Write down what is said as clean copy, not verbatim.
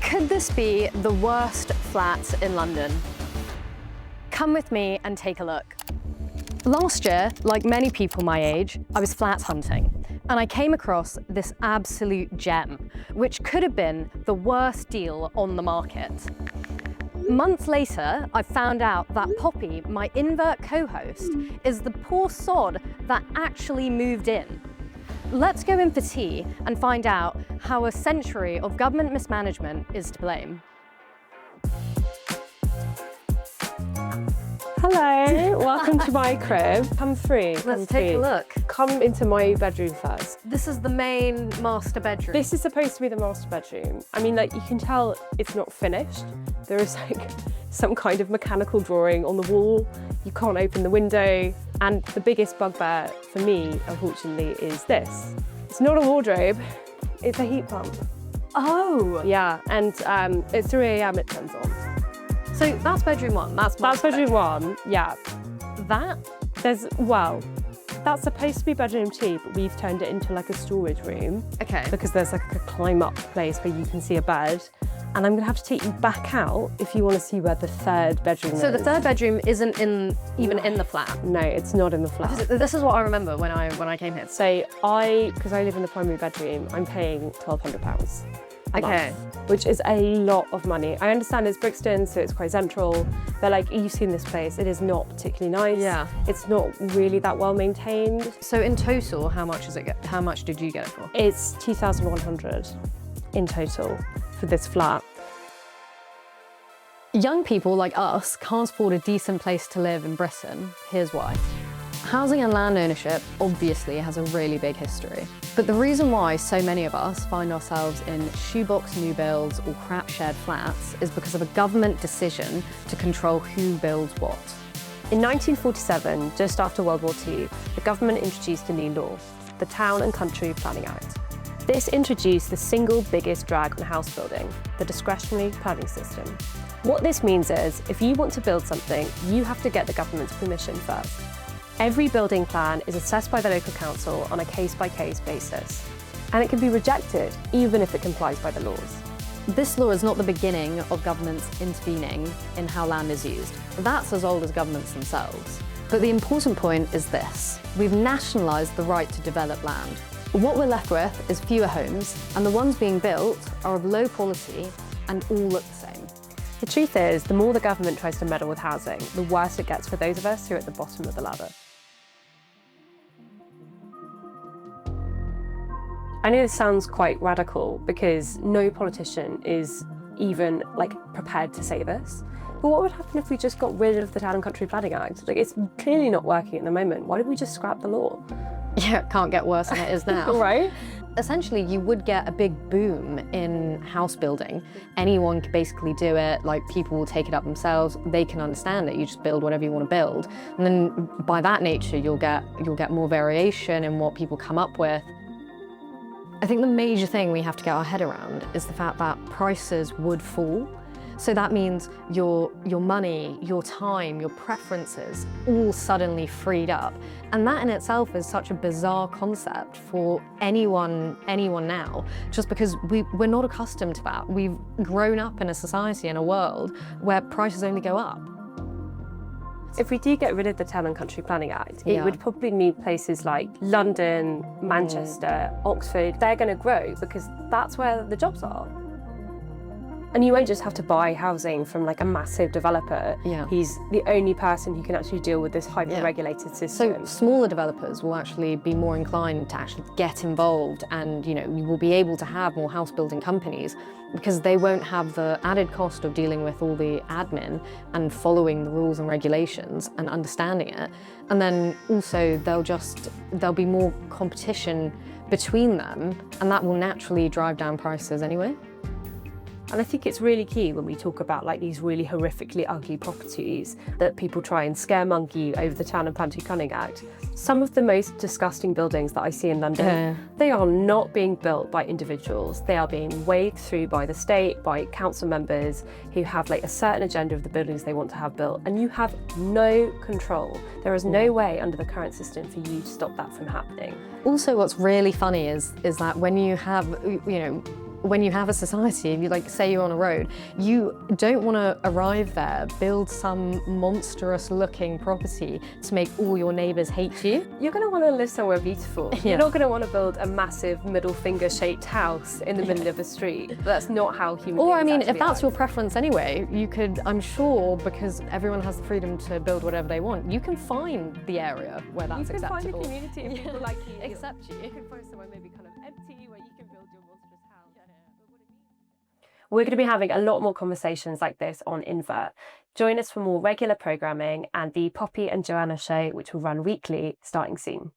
Could this be the worst flats in London? Come with me and take a look. Last year, like many people my age, I was flat hunting, and I came across this absolute gem, which could have been the worst deal on the market. Months later, I found out that Poppy, my Invert co-host, is the poor sod that actually moved in. Let's go in for tea and find out how a century of government mismanagement is to blame. Hello, welcome to my crib. Come through. Let's take a look. Come into my bedroom first. This is the main master bedroom. This is supposed to be the master bedroom. I mean, like, you can tell it's not finished. There is like some kind of mechanical drawing on the wall. You can't open the window. And the biggest bugbear for me, unfortunately, is this. It's not a wardrobe, it's a heat pump. Oh! Yeah, and at 3 AM it turns on. So that's bedroom one, that's bedroom one, yeah. That's supposed to be bedroom two, but we've turned it into like a storage room. Okay. Because there's like a climb up place where you can see a bed. And I'm gonna have to take you back out if you want to see where the third bedroom is. So the third bedroom isn't even in the flat? No, it's not in the flat. This is what I remember when I came here. So because I live in the primary bedroom, I'm paying £1,200 a month, which is a lot of money. I understand it's Brixton, so it's quite central. But like, you've seen this place, it is not particularly nice. Yeah. It's not really that well maintained. So in total, how much did you get it for? It's £2,100 in total for this flat. Young people like us can't afford a decent place to live in Britain. Here's why. Housing and land ownership obviously has a really big history. But the reason why so many of us find ourselves in shoebox new builds or crap shared flats is because of a government decision to control who builds what. In 1947, just after World War II, the government introduced a new law, the Town and Country Planning Act. This introduced the single biggest drag on house building, the discretionary planning system. What this means is, if you want to build something, you have to get the government's permission first. Every building plan is assessed by the local council on a case-by-case basis, and it can be rejected even if it complies by the laws. This law is not the beginning of governments intervening in how land is used. That's as old as governments themselves. But the important point is this: we've nationalised the right to develop land. What we're left with is fewer homes, and the ones being built are of low quality and all look the same. The truth is, the more the government tries to meddle with housing, the worse it gets for those of us who are at the bottom of the ladder. I know this sounds quite radical because no politician is even prepared to say this. But what would happen if we just got rid of the Town and Country Planning Act? Like, it's clearly not working at the moment. Why don't we just scrap the law? Yeah, it can't get worse than it is now. Right? Essentially, you would get a big boom in house building. Anyone could basically do it, like people will take it up themselves, they can understand it, you just build whatever you want to build. And then by that nature, you'll get more variation in what people come up with. I think the major thing we have to get our head around is the fact that prices would fall. So that means your money, your time, your preferences all suddenly freed up. And that in itself is such a bizarre concept for anyone now, just because we're not accustomed to that. We've grown up in a society, in a world, where prices only go up. If we do get rid of the Town and Country Planning Act, it would probably mean places like London, Manchester, Oxford, they're going to grow because that's where the jobs are. And you won't just have to buy housing from like a massive developer. Yeah. He's the only person who can actually deal with this hyper-regulated system. So smaller developers will actually be more inclined to actually get involved, and you will be able to have more house building companies because they won't have the added cost of dealing with all the admin and following the rules and regulations and understanding it. And then also there'll be more competition between them, and that will naturally drive down prices anyway. And I think it's really key when we talk about like these really horrifically ugly properties that people try and scaremonger over the Town and Country Planning Act. Some of the most disgusting buildings that I see in London, they are not being built by individuals. They are being waved through by the state, by council members who have like a certain agenda of the buildings they want to have built, and you have no control. There is no way under the current system for you to stop that from happening. Also, what's really funny is that when you have, when you have a society, if you like say you're on a road, you don't want to arrive there, build some monstrous looking property to make all your neighbours hate you. You're going to want to live somewhere beautiful. Yeah. You're not going to want to build a massive middle finger shaped house in the middle of a street. That's not how human Or I beings mean, actually if that's are. your preference anyway, you could, I'm sure, because everyone has the freedom to build whatever they want, you can find the area where that's You can find a acceptable. community of people like you. Accept you. You can find somewhere maybe kind of empty where you can build your monstrous house. We're going to be having a lot more conversations like this on Invert. Join us for more regular programming and the Poppy and Joanna show, which will run weekly starting soon.